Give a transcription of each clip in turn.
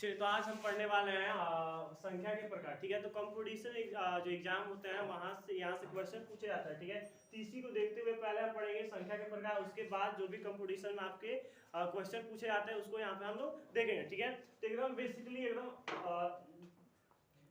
चलिए तो आज हम पढ़ने वाले हैं संख्या के प्रकार। ठीक है, तो कंपटीशन जो एग्जाम होते हैं वहां से यहाँ से क्वेश्चन पूछे जाता है। ठीक है, तो इसी को देखते हुए पहले हम पढ़ेंगे संख्या के प्रकार, उसके बाद जो भी कंपटीशन में आपके क्वेश्चन पूछे जाते हैं उसको यहाँ पे हम लोग देखेंगे। ठीक है, तो एकदम बेसिकली एकदम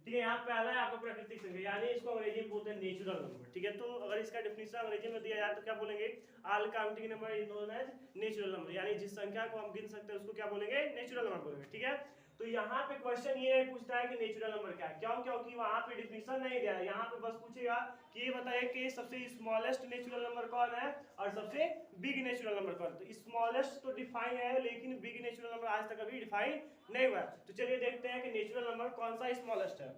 ठीक है, यहाँ पहला है आपका प्राकृतिक संख्या, यानी इसको अंग्रेजी में बोलते हैं नेचुरल नंबर। ठीक है, तो अगर इसका डेफिनेशन अंग्रेजी में दिया जाए तो क्या बोलेंगे, all counting number is known as natural number, यानी जिस संख्या को हम गिन सकते हैं उसको क्या बोलेंगे, नेचुरल नंबर बोलेंगे। ठीक है, तो यहाँ पे क्वेश्चन ये नहीं पूछता है कि नेचुरल नंबर क्या है, क्यों, क्योंकि वहां पे डिफिनेशन नहीं दिया है। यहाँ पे बस पूछेगा कि ये बताइए कि सबसे स्मॉलेस्ट नेचुरल नंबर कौन है और सबसे बिग नेचुरल नंबर कौन है। तो स्मॉलेस्ट तो डिफाइन है लेकिन बिग नेचुरल नंबर आज तक अभी डिफाइन नहीं हुआ है। तो चलिए देखते हैं कि नेचुरल नंबर कौन सा स्मॉलेस्ट है।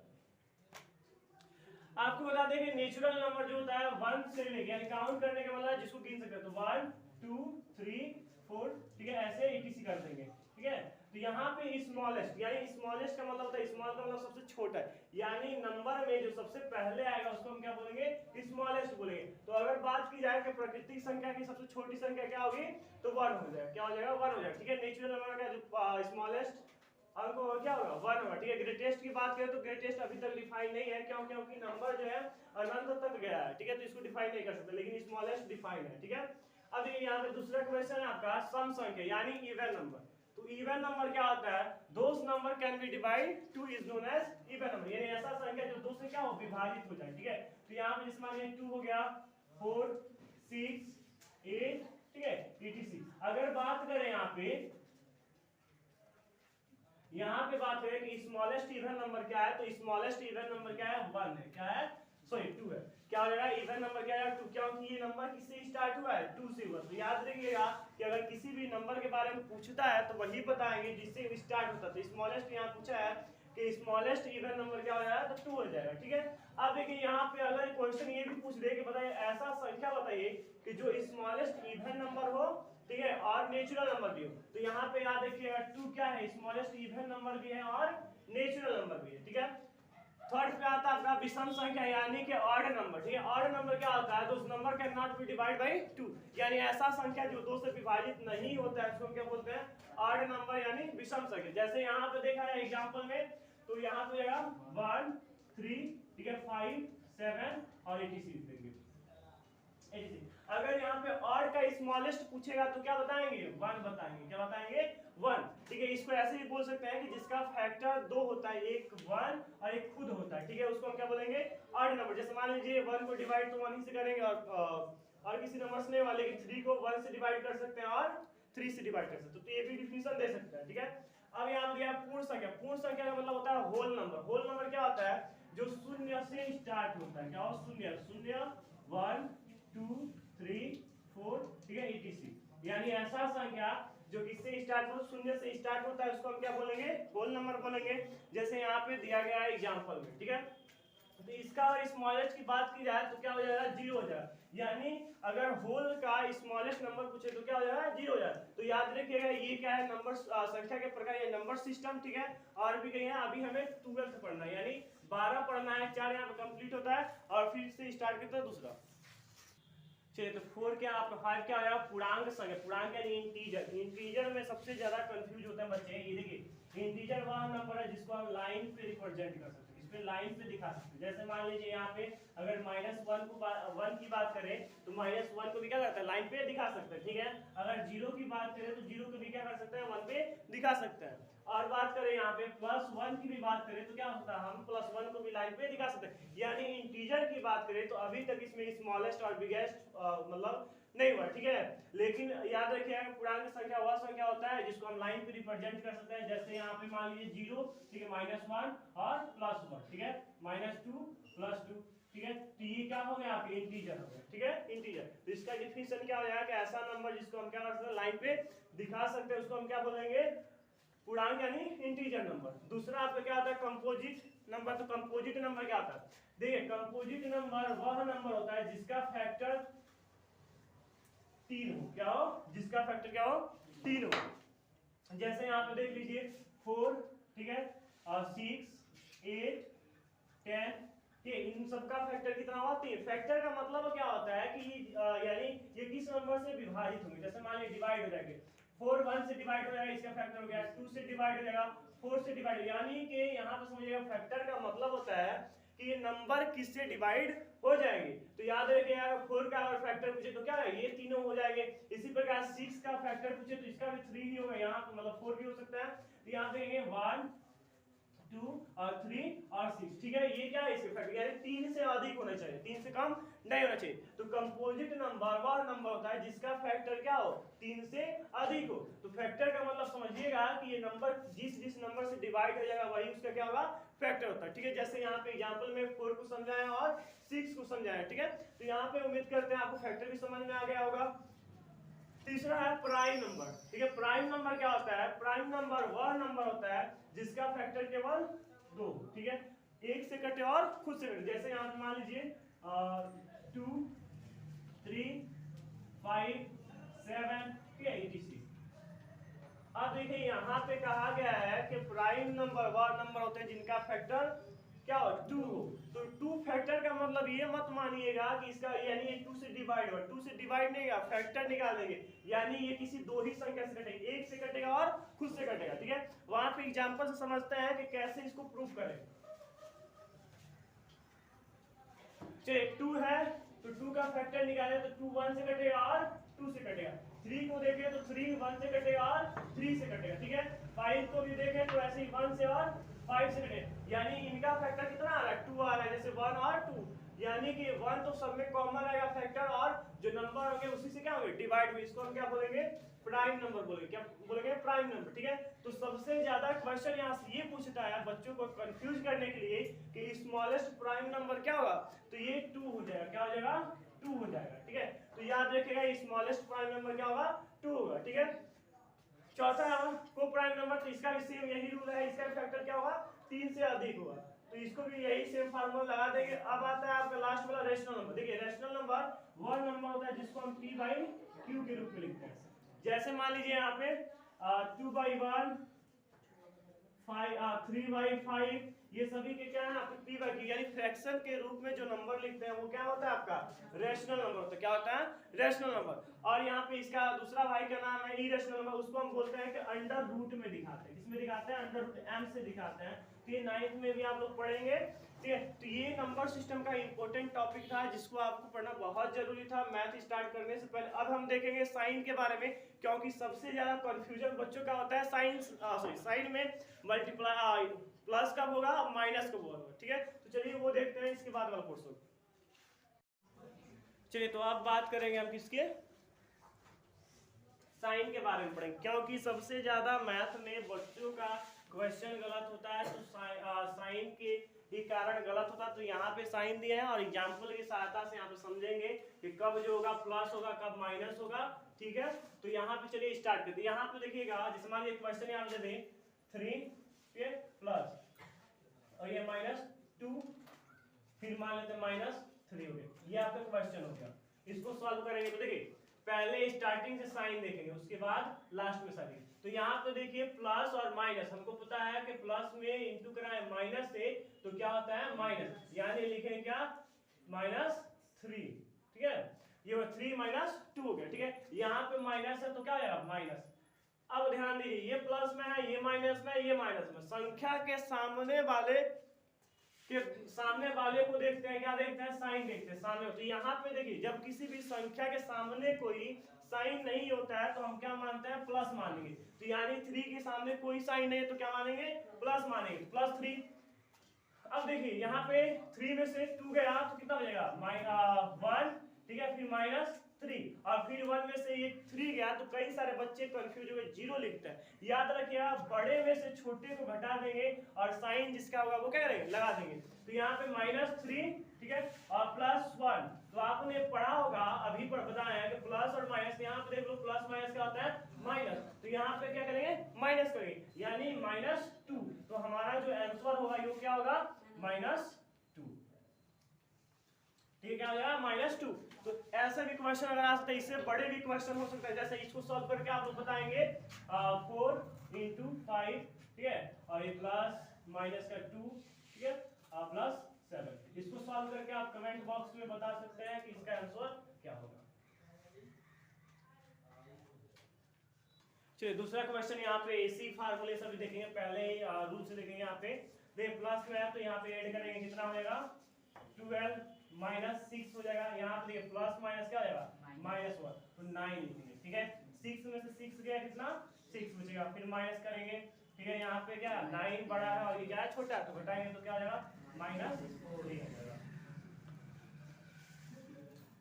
आपको बता दें कि नेचुरल नंबर जो होता है 1 से लेके, यानी काउंट करने का मतलब जिसको गिन सकते हैं, तो 1 2 3 4, ठीक है, ऐसे etc कर देंगे। ठीक है, तो यहाँ पे स्मॉलेस्ट, यानी स्मॉलेस्ट का मतलब होता है, स्मॉल का मतलब सबसे छोटा है, यानी नंबर में जो सबसे पहले आएगा उसको हम क्या बोलेंगे, स्मॉलेस्ट बोलेंगे। तो अगर बात की जाए कि प्राकृतिक संख्या की सबसे छोटी संख्या क्या होगी, तो 1 हो जाएगा। क्या हो जाएगा, 1 हो जाएगा। ठीक है, नेचुरल नंबर का जो स्मॉलेस्ट अंक होगा क्या होगा, 1 होगा। ठीक है, ग्रेटेस्ट की बात करें तो ग्रेटेस्ट अभी तक डिफाइन नहीं है, क्यों, क्योंकि नंबर जो है अनंत तक गया है। ठीक है, तो इसको डिफाइन नहीं कर सकते, लेकिन स्मॉलेस्ट डिफाइन है। ठीक है, अब यहाँ पे दूसरा क्वेश्चन है आपका सम संख्या, यानी इवन नंबर। तो इवन नंबर क्या होता है, those number can be divide two is known as even number, यानी ऐसा संख्या जो 2 से क्या हो, विभाजित हो जाए। ठीक है, तो यहाँ पे जिसमें 2 हो गया, 4 6 8, ठीक है, etc। अगर बात करें यहाँ पे बात करें कि स्मॉलेस्ट इवन नंबर क्या है, तो स्मॉलेस्ट इवन नंबर क्या है, 1 है। क्या है, सॉरी 2 है। क्या हो जाएगा, इवन नंबर क्या है, 2, क्योंकि ये नंबर किससे स्टार्ट हुआ है, 2 से हुआ। तो याद रखिएगा कि अगर किसी भी नंबर के बारे में पूछता है तो वही बताएंगे जिससे स्टार्ट होता है। तो स्मॉलेस्ट यहाँ पूछा है कि स्मॉलेस्ट इवन नंबर क्या हो जाएगा, तो 2 हो जाएगा। ठीक है, अब देखिए यहाँ पे अगर क्वेश्चन ये भी पूछ दे कि बताइए ऐसा संख्या बताइए कि जो स्मॉलेस्ट इवन नंबर हो, ठीक है, और नेचुरल नंबर भी हो, तो यहाँ पे याद रखिएगा 2 क्या है, स्मॉलेस्ट इवन नंबर भी है और नेचुरल नंबर भी है। ठीक है, थर्ड पे आता है आपका विषम संख्या, यानी कि ऑड नंबर। ठीक है, ऑड नंबर क्या होता है, those number can not be divide by 2, यानी ऐसा संख्या जो 2 से विभाजित नहीं होता है उसको क्या बोलते हैं, ऑड नंबर, यानी विषम संख्या। जैसे यहाँ पे देखा है एग्जांपल में, तो यहाँ पे जाएगा 1 3, ठीक है, 5 7 और 86 देंगे। अगर यहाँ पे ऑड का स्मॉलेस्ट पूछेगा तो क्या बताएंगे, 1 बताएंगे। क्या बताएंगे, 1। ठीक है, इसको ऐसे भी बोल सकते हैं कि जिसका फैक्टर 2 होता है, एक 1 और एक खुद होता है। ठीक है, उसको हम क्या बोलेंगे, ऑड नंबर। जैसे मान लीजिए 1 को डिवाइड तो 1 ही से करेंगे और किसी नंबर से नहीं वाले, लेकिन 3 को 1 से डिवाइड कर सकते हैं और 3 से डिवाइड कर सकते हैं। तो ये भी डिफिनेशन दे सकते हैं। ठीक है, अब यहाँ दिया पूर्ण संख्या। पूर्ण संख्या का मतलब होता है होल नंबर। होल नंबर क्या होता है, जो शून्य से स्टार्ट होता है। क्या हो, शून्य 0 1 2 3 4, ठीक है, etc, यानी ऐसा संख्या जो किससे स्टार्ट हो, शून्य से स्टार्ट होता है, उसको हम क्या बोलेंगे, होल नंबर बोलेंगे। जैसे यहाँ पे दिया गया है एग्जांपल में। ठीक है, तो इसका और स्मॉलेस्ट की बात की जाए तो क्या हो जाएगा, 0 हो जाएगा। यानी अगर होल का स्मॉलेस्ट नंबर पूछे तो क्या हो जाएगा, 0 हो जाएगा। तो याद रखिएगा ये क्या है, नंबर संख्या के प्रकार, ये नंबर सिस्टम। ठीक है, और भी कहीं अभी हमें 12th पढ़ना है, यानी 12 पढ़ना है, 4 यहाँ पे कंप्लीट होता है और फिर से स्टार्ट करता है दूसरा। चलिए, तो 4 क्या, आपका 5 क्या हो जाएगा, पूर्णांक संख्या। पूर्णांक यानी इंटीजर। इंटीजर में सबसे ज्यादा कंफ्यूज होते हैं बच्चे। ये देखिए, इंटीजर वह नंबर है जिसको हम लाइन पे रिप्रेजेंट कर सकते हैं, इस पे लाइन पे दिखा सकते हैं। जैसे मान लीजिए यहाँ पे अगर -1 की बात करें तो -1 को भी क्या करता है, लाइन पे दिखा सकते हैं। ठीक है, अगर 0 की बात करें तो 0 को भी क्या कर सकते हैं, 1 पे दिखा सकते हैं। और बात करें यहाँ पे +1 की भी बात करें तो क्या होता है, हम +1 को भी लाइन पे दिखा सकते हैं। यानी इंटीजर की बात करें तो अभी तक इसमें स्मॉलेस्ट और बिगेस्ट मतलब नहीं हुआ। ठीक है, लेकिन याद रखिएगा पूर्णांक संख्या वह संख्या होता है जिसको हम लाइन पे रिप्रेजेंट कर सकते हैं। जैसे यहाँ पे मान लीजिए 0, ठीक है, -1 और +1, ठीक है, -2 +2, ठीक है, तो ये क्या हो गया, आपके इंटीजर हो गया। ठीक है, इंटीजर। तो इसका डिफिनेशन क्या हो जाएगा कि ऐसा नंबर जिसको हम क्या कर सकते हैं, लाइन पे दिखा सकते हैं, उसको हम क्या बोलेंगे, पूर्णांक यानी इंटीजर नंबर। दूसरा आपका क्या आता है, कंपोजिट नंबर। तो कंपोजिट नंबर क्या आता है, देखिए कंपोजिट नंबर वह नंबर होता है जिसका फैक्टर 3 हो। क्या हो, जिसका फैक्टर क्या हो, 3 हो। जैसे यहाँ पे देख लीजिए 4, ठीक है, और 6 8 10, ये इन सबका फैक्टर कितना हुआ, 3। फैक्टर का मतलब क्या होता है कि यानी ये किस नंबर से विभाजित होंगे। जैसे मान लीजिए डिवाइड हो जाएंगे, 4 1 से डिवाइड हो जाएगा, इसका फैक्टर हो गया, 2 से डिवाइड हो जाएगा, 4 से डिवाइड, यानी कि यहाँ पे समझिएगा फैक्टर का मतलब होता है कि ये नंबर किससे डिवाइड हो जाएंगे। तो याद रखिएगा 4 का अगर फैक्टर पूछे तो क्या है, ये तीनों हो जाएंगे। इसी प्रकार 6 का फैक्टर पूछे तो इसका भी 3 ही होगा, यहाँ पे मतलब 4 भी हो सकता है। तो यहाँ पे 1 2 और 3 और 6, ठीक है। ये क्या है, इसके फैक्टर यानी 3 से अधिक होना चाहिए, 3 से कम नहीं होना चाहिए। तो कंपोजिट नंबर वह नंबर होता है जिसका फैक्टर क्या हो, 3 से अधिक हो। तो फैक्टर का मतलब समझिएगा कि ये नंबर जिस नंबर से डिवाइड हो जाएगा वही उसका क्या होगा, फैक्टर होता है, ठीक है। जैसे यहाँ पे एग्जांपल में 4 को समझाया और 6 को समझाया, ठीक है। तो यहाँ पे उम्मीद करते हैं आपको फैक्टर भी समझ में आ गया होगा। तीसरा है प्राइम नंबर, ठीक है। प्राइम नंबर क्या होता है, प्राइम नंबर वह नंबर होता है जिसका फैक्टर केवल 2, ठीक है, एक से कटे और खुद से कटे। जैसे यहाँ पे मान लीजिए 2 3 5 7, ठीक है, etc। अब देखिए यहाँ पे कहा गया है कि प्राइम नंबर वह नंबर होते हैं जिनका फैक्टर क्या हो, 2 हो। तो 2 फैक्टर का मतलब ये मत मानिएगा कि इसका यानी ये 2 से डिवाइड हो, 2 से डिवाइड नहीं होगा, फैक्टर निकाल देंगे, यानी ये किसी दो ही संख्या से कटेगा, एक से कटेगा और खुद से कटेगा, ठीक है। वहां पे एग्जांपल से समझते हैं कि कैसे इसको प्रूव करें। चलिए 2 है तो 2 का फैक्टर निकाले तो 2 1 से कटेगा और 2 से कटेगा। 3 को देखें तो 3 1 से कटेगा और 3 से कटेगा, ठीक है। 5 को भी देखें तो ऐसे ही 1 से और 5 से कटेगा, यानी इनका फैक्टर कितना आ रहा है, 2 आ रहा है, जैसे 1 और 2, यानी कि 1 तो सब में कॉमन आएगा फैक्टर, और जो नंबर होंगे उसी से क्या होंगे, डिवाइड होंगे। इसको हम क्या बोलेंगे, प्राइम नंबर बोलेंगे, क्या बोलेंगे, प्राइम नंबर, ठीक है। तो सबसे ज्यादा क्वेश्चन यहाँ से ये पूछता है बच्चों को कंफ्यूज करने के लिए कि स्मॉलेस्ट प्राइम नंबर क्या होगा, तो ये 2 हो जाएगा, क्या हो जाएगा, 2 हो जाएगा, ठीक है। तो याद रखिएगा स्मॉलेस्ट प्राइम नंबर क्या होगा, 2 होगा, ठीक है। चौथा को प्राइम नंबर, तो इसका भी सेम यही रूल है, इसका फैक्टर क्या होगा, 3 से अधिक होगा, तो इसको भी यही सेम फार्मूला लगा देंगे। अब आता है आपका लास्ट वाला रेशनल नंबर। देखिए रेशनल नंबर वह नंबर होता है जिसको हम p/q के रूप में लिखते हैं। जैसे मान लीजिए यहाँ पे 2/1 3/5, ये सभी के क्या है आपके p/q, यानी फ्रैक्शन के रूप में जो नंबर लिखते हैं वो क्या होता है आपका रेशनल नंबर होता है। क्या होता है, रेशनल नंबर। और यहाँ पे इसका दूसरा भाई का नाम है इरेशनल नंबर, उसको हम बोलते हैं कि अंडर रूट में दिखाते हैं। किसमें दिखाते हैं, अंडर रूट m से दिखाते हैं। तो ये 9th में भी आप लोग पढ़ेंगे, ठीक है। तो ये नंबर सिस्टम का इंपॉर्टेंट टॉपिक था जिसको आपको पढ़ना बहुत जरूरी था मैथ स्टार्ट करने से पहले। अब हम देखेंगे साइन के बारे में, क्योंकि सबसे ज्यादा कंफ्यूजन बच्चों का होता है साइन में मल्टीप्लाई प्लस कब होगा, माइनस कब होगा, ठीक है। तो चलिए वो देखते हैं इसके बाद वाला पोर्शन। चलिए तो अब बात करेंगे हम किसके, साइन के बारे में पढ़ेंगे, क्योंकि सबसे ज्यादा मैथ में बच्चों का क्वेश्चन गलत होता है, तो साइन के ही कारण गलत होता है। तो यहाँ पे साइन दिया है और एग्जाम्पल की सहायता से यहाँ पे समझेंगे कि कब जो होगा प्लस होगा, कब माइनस होगा, ठीक है। तो यहाँ पे चलिए स्टार्ट करते हैं। यहाँ पे देखिएगा जैसे मान लीजिए क्वेश्चन यहाँ पे दें 3 प्लस और ये -2, फिर मान लेते हैं -3 हो गया, ये आपका क्वेश्चन हो गया। इसको सॉल्व करेंगे तो देखिए पहले स्टार्टिंग से साइन देखेंगे, उसके बाद लास्ट में साइन। तो यहाँ पे देखिए प्लस और माइनस, हमको पता है कि प्लस में इंटू कराए माइनस से तो क्या होता है माइनस, यानी लिखेंगे क्या -3, ठीक है। ये 3 - 2 हो गया, ठीक है। यहाँ पे माइनस है तो क्या आएगा माइनस। अब ध्यान दीजिए ये प्लस में है, ये माइनस में, ये माइनस में, संख्या के सामने वाले को देखते हैं, क्या देखते हैं, साइन देखते हैं सामने। तो यहाँ पे देखिए जब किसी भी संख्या के सामने कोई साइन नहीं होता है तो हम क्या मानते हैं, प्लस मानेंगे। तो यानी 3 के सामने कोई साइन नहीं है तो क्या मानेंगे, प्लस मानेंगे, +3। अब देखिए यहाँ पे 3 में से 2 गया तो कितना बचेगा, -1, ठीक है, फिर -3, और फिर 1 में से ये 3 गया तो कई सारे बच्चे कंफ्यूज हुए 0 लिखते हैं। याद रखिएगा बड़े में से छोटे को घटा देंगे और साइन जिसका होगा वो क्या करेंगे, लगा देंगे। तो यहाँ पे -3, ठीक है, और +1। तो आपने पढ़ा होगा अभी पर बताया है कि प्लस और माइनस, यहाँ पे देख लो प्लस माइनस क्या होता है माइनस, तो यहाँ पे क्या करेंगे माइनस करेंगे, यानी -2। तो हमारा जो आंसर होगा ये क्या होगा -2, ठीक है, क्या हो जाएगा -2। तो ऐसे भी क्वेश्चन अगर आ सकता है, इससे बड़े भी क्वेश्चन हो सकता है, जैसे इसको सॉल्व करके आप लोग बताएंगे 4 × 5, ठीक है, और ये प्लस माइनस का 2, ठीक है, +7। इसको सॉल्व करके आप कमेंट बॉक्स में बता सकते हैं कि इसका आंसर क्या होगा। चलिए दूसरा क्वेश्चन यहाँ पे इसी फार्मूले से भी देखेंगे, पहले ही रूल से देखेंगे। यहाँ पे देखिए प्लस में है तो यहाँ पे ऐड करेंगे, कितना हो जाएगा 12 माइनस 6 हो जाएगा। यहाँ पे देखिए प्लस माइनस क्या हो जाएगा -1, तो 9 लिखेंगे, ठीक है। 6 में से 6 गया कितना 6 बचेगा, फिर माइनस करेंगे, ठीक है। यहाँ पे क्या 9 बड़ा है और ये क्या है छोटा है, तो घटाएंगे तो क्या हो जाएगा -3 हो जाएगा,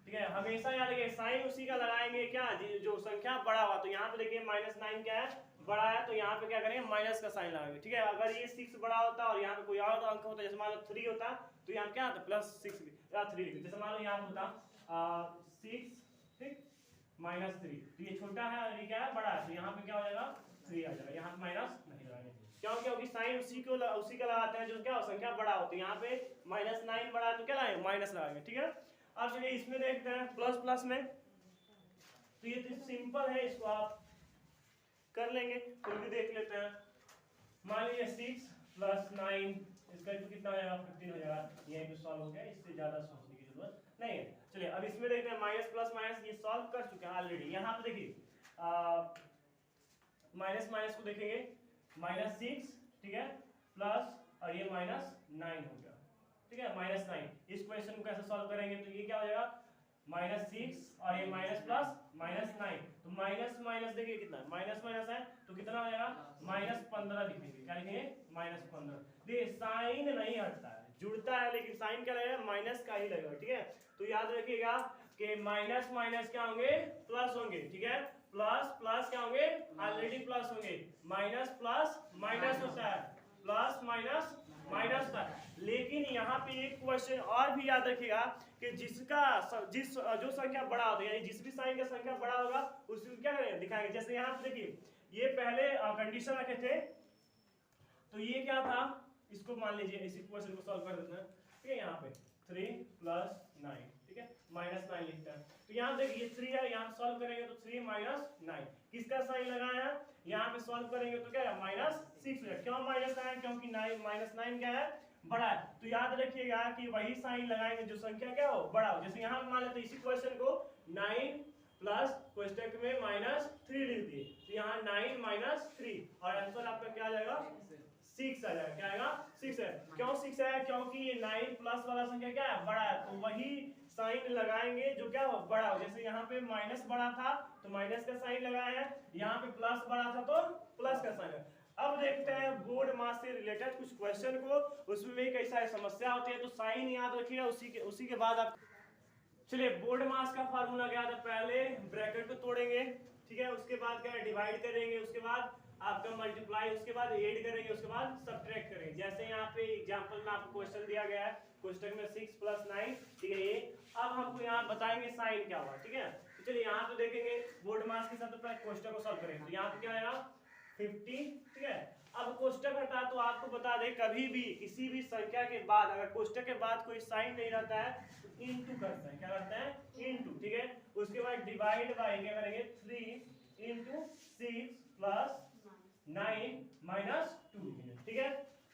ठीक है। हमेशा याद रखिए साइन उसी का लगाएंगे क्या जो संख्या बड़ा हुआ, तो यहाँ पे देखिए -9 क्या है बड़ा है, तो यहाँ पे क्या करेंगे माइनस का साइन लगाएंगे, ठीक है। अगर ये 6 बड़ा होता और यहाँ पे कोई और अंक होता, जैसे मान लो 3 होता, तो यहाँ क्या होता +6 या 3 लिखते, जैसे मान लो यहाँ होता 6 ठीक -3, तो ये छोटा है और ये क्या है बड़ा है, तो यहाँ पे क्या हो जाएगा 3 आ जाएगा, यहाँ पे माइनस नहीं लगाएंगे। क्यों? क्योंकि साइन उसी का लगाते हैं जो क्या संख्या बड़ा हो, तो यहाँ पे -9 बड़ा है तो क्या लगाएंगे माइनस लगाएंगे, ठीक है। अब चलिए इसमें देखते हैं प्लस प्लस में, तो ये तो सिंपल है, इसको आप कर लेंगे, फिर भी देख लेते हैं। मान लीजिए 6 + 9 इसका तो कितना हो जाएगा 15 हो जाएगा, ये भी सॉल्व हो गया, इससे ज्यादा सोचने की जरूरत नहीं है। चलिए अब इसमें देखते हैं माइनस प्लस माइनस, ये सॉल्व कर चुके हैं ऑलरेडी। यहाँ पे देखिए माइनस माइनस को देखेंगे -6, ठीक है, प्लस और ये -9 हो गया, ठीक है, -9। इस क्वेश्चन को कैसे सॉल्व करेंगे, तो ये क्या हो जाएगा -6 और ये माइनस प्लस -9, तो माइनस माइनस देखिए कितना माइनस माइनस है, तो कितना हो जाएगा -15 लिखेंगे, क्या लिखेंगे -15। देखिए साइन नहीं हटता है, जुड़ता है, लेकिन साइन क्या लगेगा माइनस का ही लगेगा, ठीक है। तो याद रखिएगा कि माइनस माइनस क्या होंगे प्लस होंगे, ठीक है, प्लस प्लस क्या होंगे ऑलरेडी प्लस होंगे, माइनस प्लस माइनस होता है, प्लस माइनस माइनस था। लेकिन यहाँ पे एक क्वेश्चन और भी याद रखिएगा कि जो संख्या बड़ा होगा, यानी जिस भी साइन का संख्या बड़ा होगा उसको क्या करेंगे दिखाएंगे। जैसे यहाँ पे देखिए ये पहले कंडीशन रखे थे, तो ये क्या था, इसको मान लीजिए इसी क्वेश्चन को सॉल्व कर देते हैं, ठीक है। यहाँ पे 3 + 9, ठीक है, -9 लिखते हैं, तो यहाँ देखिए 3 है, यहाँ सॉल्व करेंगे तो 3 - 9 किसका साइन लगाया है, यहाँ पे सॉल्व करेंगे तो क्या है -6 है। क्यों माइनस आया, क्योंकि -9 क्या है बड़ा है, तो याद रखिएगा कि वही साइन लगाएंगे जो संख्या क्या हो बड़ा हो। जैसे यहाँ मान लेते इसी क्वेश्चन को 9 प्लस कोष्टक में -3 लिख दिए, तो यहाँ 9 - 3 और आंसर आपका क्या आ जाएगा 6 आ जाएगा, क्या आएगा 6 है। क्यों 6 है, क्योंकि ये 9 प्लस वाला संख्या क्या है बड़ा है, तो वही साइन लगाएंगे जो क्या हो बड़ा हो। जैसे यहाँ पे माइनस बड़ा था तो माइनस का साइन लगाया है, यहाँ पे प्लस बड़ा था तो प्लस का साइन है। अब देखते हैं बोर्ड मास से रिलेटेड कुछ क्वेश्चन को, उसमें भी कई सारी समस्या होती है, तो साइन याद रखिएगा, उसी के बाद आप चलिए बोर्ड मास का फार्मूला क्या था, पहले ब्रैकेट को तोड़ेंगे, ठीक है, उसके बाद क्या डिवाइड करेंगे, उसके बाद आपका मल्टीप्लाई, उसके बाद ऐड करेंगे, उसके बाद सब्ट्रैक्ट करेंगे। जैसे यहाँ पे एग्जांपल में आपको क्वेश्चन दिया गया है, क्वेश्चन में 6 + 9, ठीक है। ये अब हमको यहाँ बताएंगे साइन क्या हुआ, ठीक है। तो चलिए यहाँ पे देखेंगे बोर्ड मास के साथ, तो पहले क्वेश्चन को सॉल्व करेंगे, तो यहाँ पे क्या आएगा 50, ठीक है। अब कोष्टक हटा, तो आपको बता दें कभी भी किसी भी संख्या के बाद अगर कोष्टक के बाद कोई साइन नहीं रहता है तो इनटू करते हैं, क्या करते हैं इनटू, ठीक है। उसके बाद डिवाइड बाय क्या करेंगे 3 × 6 + 9 - 2, ठीक है।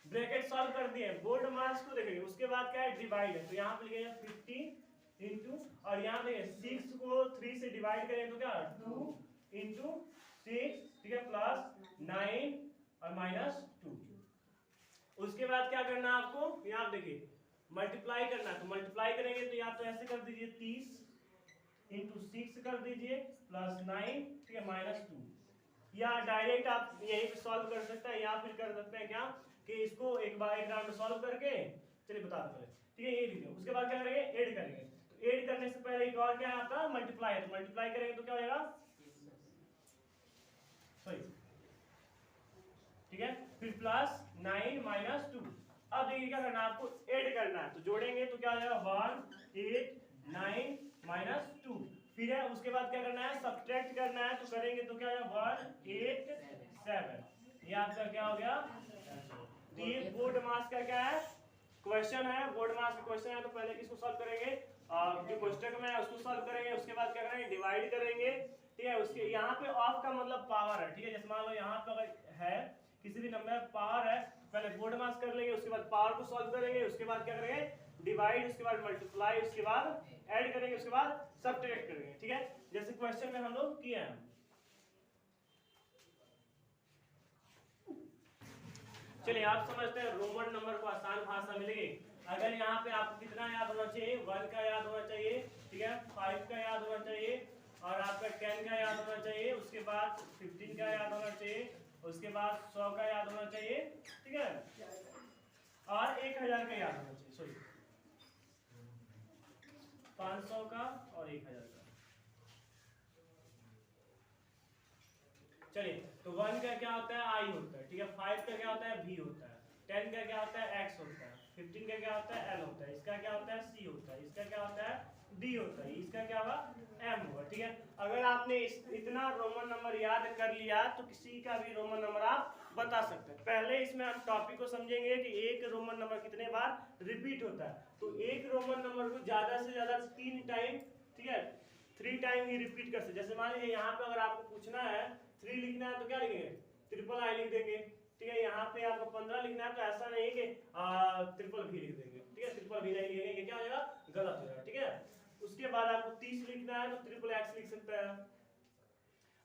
ब्रैकेट सॉल्व कर दिए, बोर्ड मास को देखेंगे, उसके बाद क्या है डिवाइड है, तो यहाँ पे लिखेंगे 50 इंटू, और यहाँ पे 6 को 3 से डिवाइड करें तो क्या 2 × 6, ठीक है, प्लस 9 और -2। उसके बाद क्या करना है आपको, यहाँ देखिए मल्टीप्लाई करना है, तो मल्टीप्लाई करेंगे तो या तो ऐसे कर दीजिए 30 × 6 कर दीजिए प्लस 9, ठीक है, -2, या डायरेक्ट आप यहीं पे सॉल्व कर सकते हैं, या फिर कर सकते हैं क्या कि इसको एक राउंड में सॉल्व करके चलिए बता दो, ठीक है, ये लीजिए। उसके बाद क्या करेंगे ऐड करेंगे, तो ऐड करने से पहले एक और क्या है आपका मल्टीप्लाई है, तो मल्टीप्लाई करेंगे तो क्या हो जाएगा सॉरी, ठीक है, फिर प्लस 9 - 2। अब देखिए क्या करना है आपको ऐड करना है, तो जोड़ेंगे तो क्या हो जाएगा 1 8 9 - 2, फिर है उसके बाद क्या करना है सब्ट्रैक्ट करना है, तो करेंगे तो क्या हो जाएगा 1 8 7, ये आपका क्या हो गया। तो ये बोर्ड मास का क्या है क्वेश्चन है, बोर्ड मास का क्वेश्चन है, तो पहले किसको सॉल्व करेंगे जो क्वेश्चन में है उसको सॉल्व करेंगे, उसके बाद क्या करेंगे डिवाइड करेंगे, ठीक है। उसके यहाँ पे ऑफ का मतलब पावर है, ठीक है। जैसे मान लो यहाँ पे अगर है किसी भी नंबर पावर है, पहले बोर्ड मास कर लेंगे, उसके बाद पावर को सॉल्व करेंगे, उसके बाद क्या करेंगे डिवाइड, उसके बाद मल्टीप्लाई, उसके बाद ऐड करेंगे, उसके बाद सब्ट्रैक्ट करेंगे, ठीक है, जैसे क्वेश्चन में हम लोग किए हैं। चलिए आप समझते हैं रोमन नंबर को आसान भाषा में लिखे। अगर यहाँ पे आपको कितना याद होना चाहिए, 1 का याद होना चाहिए, ठीक है, 5 का याद होना चाहिए, और आपका 10 का याद होना चाहिए, उसके बाद 15 का याद होना चाहिए, उसके बाद 100 का याद होना चाहिए, ठीक है, और 1000 का याद होना चाहिए, सॉरी 500 का और 1000 का। चलिए तो 1 का क्या होता है, आई होता है, ठीक है, 5 का क्या होता है, भी होता है, 10 का क्या होता है, एक्स होता है, 15 का क्या होता है, एल होता है, इसका क्या होता है, सी होता है, इसका क्या होता है, डी होता है, इसका क्या होगा, एम होगा, ठीक है। अगर आपने इतना रोमन नंबर याद कर लिया तो किसी का भी रोमन नंबर आप बता सकते हैं। पहले इसमें हम टॉपिक को समझेंगे कि एक रोमन नंबर कितने बार रिपीट होता है। तो एक रोमन नंबर को ज्यादा से ज्यादा 3 टाइम, ठीक है, 3 टाइम ही रिपीट कर सकते। जैसे मान लीजिए यहाँ पे अगर आपको पूछना है 3 लिखना है तो क्या लिखेंगे, ट्रिपल आई लिख देंगे, ठीक है। यहाँ पे आपको 15 लिखना है तो ऐसा नहीं कि ट्रिपल भी लिख देंगे, ठीक है, ट्रिपल भी नहीं लिखेंगे, ये क्या हो जाएगा, गलत हो जाएगा, ठीक है। उसके बाद आपको 30 लिखना है तो ट्रिपल एक्स लिख सकते हैं।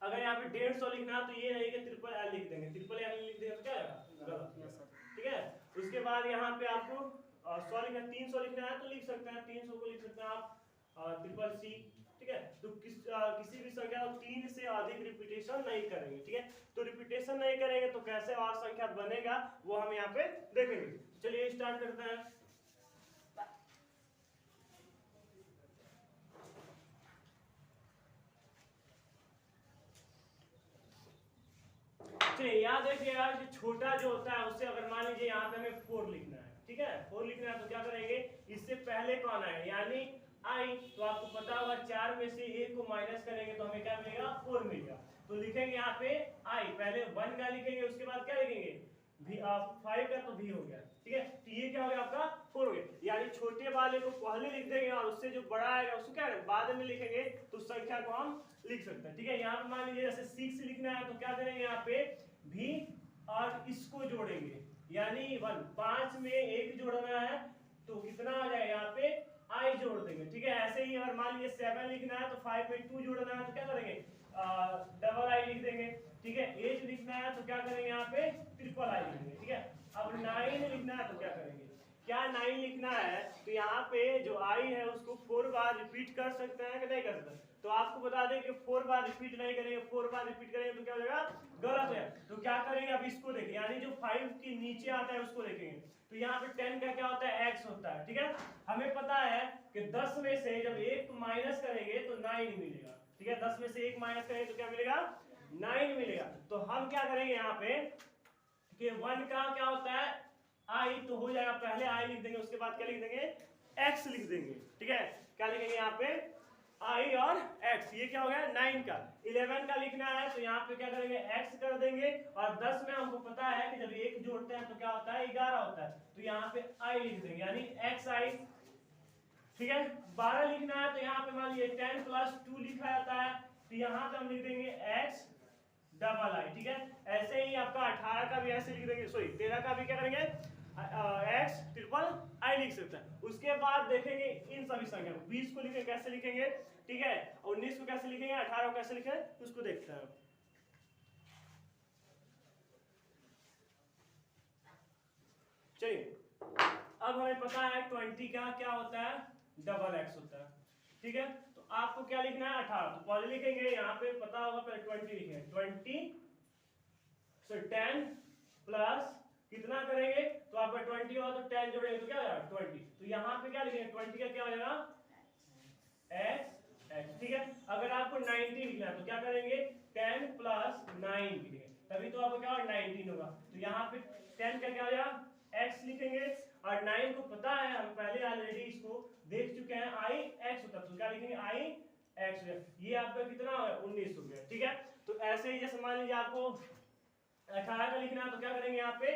अगर यहाँ पे 150 लिखना है तो ये नहीं कि ट्रिपल एल लिख देंगे, ट्रिपल एल लिख देंगे तो क्या आएगा, गलत, ठीक है। उसके बाद यहाँ पे आपको 100 लिखना, 300 लिखना है तो लिख सकते हैं, 300 को लिख सकते हैं आप ट्रिपल सी, ठीक है। तो किसी भी संख्या को 3 से अधिक रिपीटेशन नहीं करेंगे, ठीक है। तो रिपीटेशन नहीं करेंगे तो कैसे और संख्या बनेगा वो हम यहाँ पे देखेंगे। चलिए स्टार्ट करते हैं। चलिए याद रखिएगा कि छोटा जो होता है उससे अगर मान लीजिए यहाँ पे हमें 4 लिखना है, ठीक है, 4 लिखना है तो क्या करेंगे, इससे पहले कौन आएगा, यानी आई, तो आपको पता होगा 4 में से 1 को माइनस करेंगे तो हमें क्या मिलेगा, 4 मिलेगा। तो लिखेंगे यहाँ पे आई, पहले 1 का लिखेंगे, उसके बाद क्या लिखेंगे, भी 5 का, तो भी हो गया, ठीक है। तो ये क्या हो गया आपका 4 हो गया, यानी छोटे वाले को पहले लिख देंगे और उससे जो बड़ा आएगा उसको क्या बाद में लिखेंगे, तो संख्या को हम लिख सकते हैं, ठीक है। यहाँ पे मान लीजिए जैसे 6 लिखना है तो क्या करेंगे, यहाँ पे भी और इसको जोड़ेंगे, यानी 1, 5 में 1 जोड़ना है तो कितना आ जाएगा, यहाँ पे आई जोड़ देंगे, ठीक है। ऐसे ही अगर मान लीजिए 7 लिखना है तो 5 में 2 जोड़ना है तो क्या करेंगे, डबल आई लिख देंगे, ठीक है। 8 लिखना है तो क्या करेंगे, यहाँ पे ट्रिपल आई लिखेंगे, ठीक है। अब 9 लिखना है तो क्या करेंगे, क्या 9 लिखना है तो यहाँ पे जो आई है उसको 4 बार रिपीट कर सकते हैं कि नहीं कर सकते। तो आपको बता दें कि 4 बार रिपीट नहीं करेंगे, 4 बार रिपीट करेंगे तो क्या हो जाएगा, गलत है। तो क्या करेंगे, अब इसको देखें, यानी जो 5 के नीचे आता है उसको देखेंगे। तो यहाँ पे 10 का क्या होता है, x होता है, ठीक है। हमें पता है कि 10 में से जब 1 माइनस करेंगे तो 9 मिलेगा, ठीक है। 10 में से 1 माइनस करेंगे तो क्या मिलेगा, 9 मिलेगा। तो हम क्या करेंगे यहाँ पे कि 1 का क्या होता है, आई, तो हो जाएगा, पहले आई लिख देंगे, उसके बाद क्या लिख देंगे, x लिख देंगे, ठीक है। क्या लिखेंगे यहाँ पे, आई और x, ये क्या हो गया 9 का। 11 का लिखना है तो यहाँ पे क्या करेंगे, x कर देंगे, और 10 में हमको पता है कि जब 1 जोड़ते हैं तो क्या होता है, 11 होता है, तो यहाँ पे i लिख देंगे, यानी xi, ठीक है। 12 लिखना है तो यहाँ पे मान लीजिए 10 + 2 लिखा जाता है, तो यहाँ पे हम लिख देंगे x डबल आई, ठीक है। ऐसे ही आपका 18 का भी ऐसे लिख देंगे, सॉरी 13 का भी क्या करेंगे, x ट्रिपल आई लिख सकते हैं। उसके बाद देखेंगे इन सभी संख्या को, 20 को लिखेंगे कैसे लिखेंगे, ठीक है, 19 को कैसे लिखेंगे, 18 को कैसे लिखेंगे, उसको देखते हैं। चलिए अब हमें पता है 20 का क्या होता है, डबल x होता है, ठीक है। तो आपको क्या लिखना है, 18, तो पहले लिखेंगे, यहाँ पे पता होगा पहले 20 लिखेंगे, 20 से 10 प्लस कितना करेंगे, तो आपका 20 होगा तो 10 जोड़ेंगे तो क्या हो जाएगा 20। तो यहाँ पे क्या लिखेंगे, 20 का क्या हो जाएगा, x, ठीक है। अगर आपको 19 लिखना है तो क्या करेंगे, 10 + 9 लिखेंगे, तभी तो आपको क्या होगा 19 होगा। तो यहाँ पे 10 का क्या हो जाएगा, x लिखेंगे, और 9 को पता है, हम पहले ऑलरेडी इसको देख चुके हैं, i x होता है, तो क्या लिखेंगे, i x, ये आपका कितना हो गया, 19 हो गया, ठीक है। तो ऐसे ही जैसे मान लीजिए आपको 18 का लिखना है तो क्या करेंगे, यहाँ पे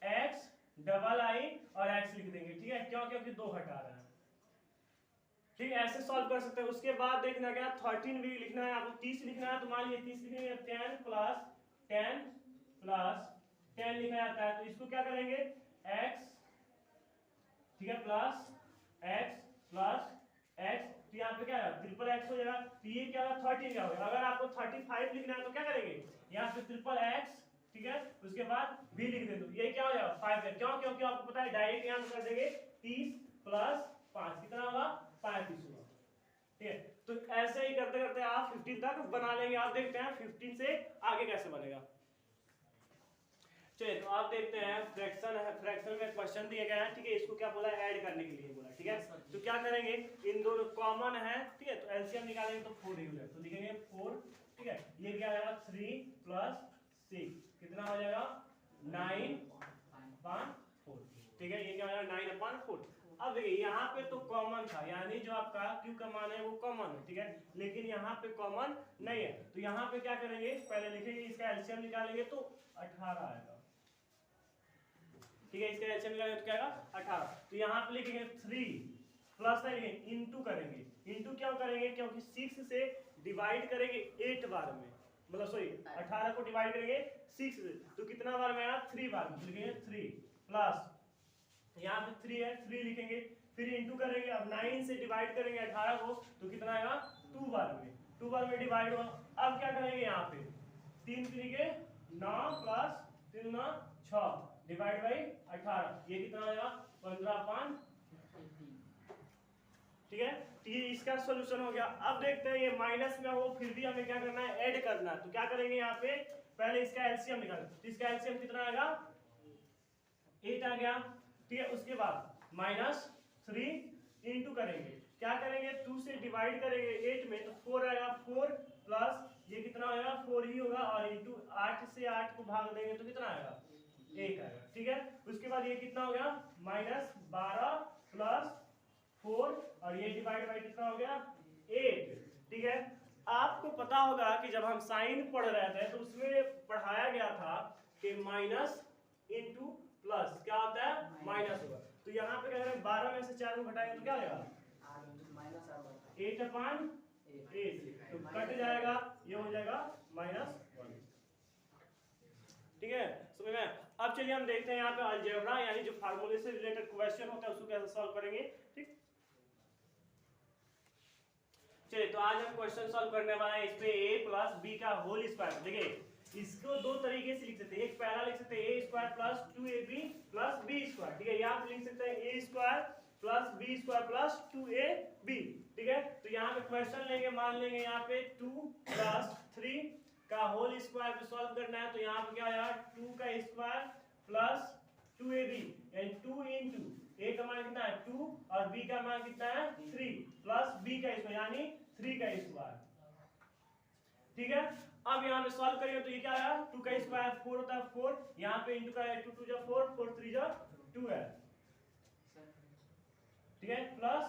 x डबल आई और x लिख देंगे, ठीक है, क्यों, क्योंकि 2 हटा रहा है, ठीक है। ऐसे सॉल्व कर सकते हैं। उसके बाद देखना क्या, 13 भी लिखना है आपको, 30 लिखना है तो मान लीजिए 30 लिखेंगे, 10 + 10 लिखा जाता है, तो इसको क्या करेंगे, x, ठीक है, प्लस x, तो यहाँ पे क्या है, ट्रिपल x हो जाएगा, तो ये क्या होगा 13 का होगा। अगर आपको 35 लिखना है तो क्या करेंगे, यहाँ पे ट्रिपल x ठीक है, उसके बाद b लिख दे दो, ये क्या हो जाएगा 5 है। क्यों? क्योंकि आपको पता है डायरेक्ट यहाँ कर देंगे 30 प्लस 5 कितना होगा 35 होगा। ठीक है, तो ऐसे ही करते करते आप 15 तक बना लेंगे। आप देखते हैं 15 से आगे कैसे बनेगा। चलिए, तो आप देखते हैं फ्रैक्शन है, फ्रैक्शन में क्वेश्चन दिए गए हैं। ठीक है, इसको क्या बोला है, ऐड करने के लिए बोला। ठीक है, तो क्या करेंगे, इन दोनों कॉमन है। ठीक है, तो एलसीएम निकालेंगे तो 4 ही हो जाएगा, तो लिखेंगे 4। ठीक है, ये क्या आएगा 3 प्लस 6 कितना हो जाएगा 9/4। ठीक है, ये क्या हो जाएगा 9/4। अब देखिए यहाँ पे तो कॉमन था, यानी जो आपका Q का मान है वो कॉमन है। ठीक है, लेकिन यहाँ पे कॉमन नहीं है, तो यहाँ पे क्या करेंगे, पहले लिखेंगे इसका एलसीएम निकालेंगे तो 18 आएगा। ठीक है, इसका एलसीएम निकालेंगे तो क्या आएगा 18। तो यहाँ पे लिखेंगे 3 प्लस नहीं लिखेंगे, इनटू करेंगे। इनटू क्यों करेंगे, क्योंकि 6 से डिवाइड करेंगे 8 बार में, मतलब सॉरी 18 को डिवाइड करेंगे 6 से, तो कितना बार में आया 3 बार में, तो लिखेंगे 3 प्लस यहाँ पे 3 है 3 लिखेंगे, फिर इनटू करेंगे। अब 9 से डिवाइड करेंगे 18 को, तो कितना आएगा 2 बार में, 2 बार में डिवाइड हुआ। अब क्या करेंगे, यहाँ पे 3 3 9 प्लस 3 9 6 डिवाइड बाई 18, ये कितना आएगा 15/5। ठीक है, तो ये इसका सॉल्यूशन हो गया। अब देखते हैं ये माइनस में हो, फिर भी हमें क्या करना है, ऐड करना है। तो क्या करेंगे, यहाँ पे पहले इसका एलसीएम निकालें, तो इसका एलसीएम कितना आएगा 8 आ गया। ठीक है, उसके बाद -3 इंटू करेंगे, क्या करेंगे 2 से डिवाइड करेंगे 8 में, तो 4 आएगा, 4 प्लस ये कितना आएगा 4 ही होगा, और इंटू 8 से 8 को भाग देंगे तो कितना आएगा 1 आएगा। ठीक है, उसके बाद ये कितना हो गया -12 प्लस 4, और ये डिवाइड बाई कितना हो गया 8। ठीक है, आपको पता होगा कि जब हम साइन पढ़ रहे थे तो उसमें पढ़ाया गया था कि माइनस इंटू प्लस क्या होता है माइनस होगा। तो यहाँ पे क्या करें, 12 में से 4 को घटाएंगे तो क्या आएगा 8/8, तो कट जाएगा, ये हो जाएगा -1। ठीक है, समझ में। अब चलिए हम देखते हैं यहाँ पे अलजेब्रा, यानी जो फार्मूले से रिलेटेड क्वेश्चन होता है उसको कैसे सॉल्व करेंगे। ठीक, चलिए, तो आज हम क्वेश्चन सॉल्व करने वाले हैं इस पे a प्लस बी का होल स्क्वायर। देखिए, इसको दो तरीके से लिख सकते हैं, एक पहला लिख सकते हैं a square plus 2ab plus b square. ठीक है, यहाँ पे लिख सकते हैं a square plus b square plus 2ab। ठीक है, तो यहाँ पे क्वेश्चन लेंगे, मान लेंगे यहाँ पे 2 प्लस 3 का होल स्क्वायर पे सॉल्व करना है। तो यहाँ पे क्या आया 2 का स्क्वायर प्लस 2ab, यानी 2 इंटू a का मान कितना है 2 और b का मान कितना है 3 प्लस b का स्क्वायर यानी 3 का स्क्वायर। ठीक है, अब यहाँ पे सॉल्व करेंगे तो ये क्या आया 2 का स्क्वायर 4 होता है 4, यहाँ पे इंटू का 2 2 जा 4 4 3 जा 2 है। ठीक है, प्लस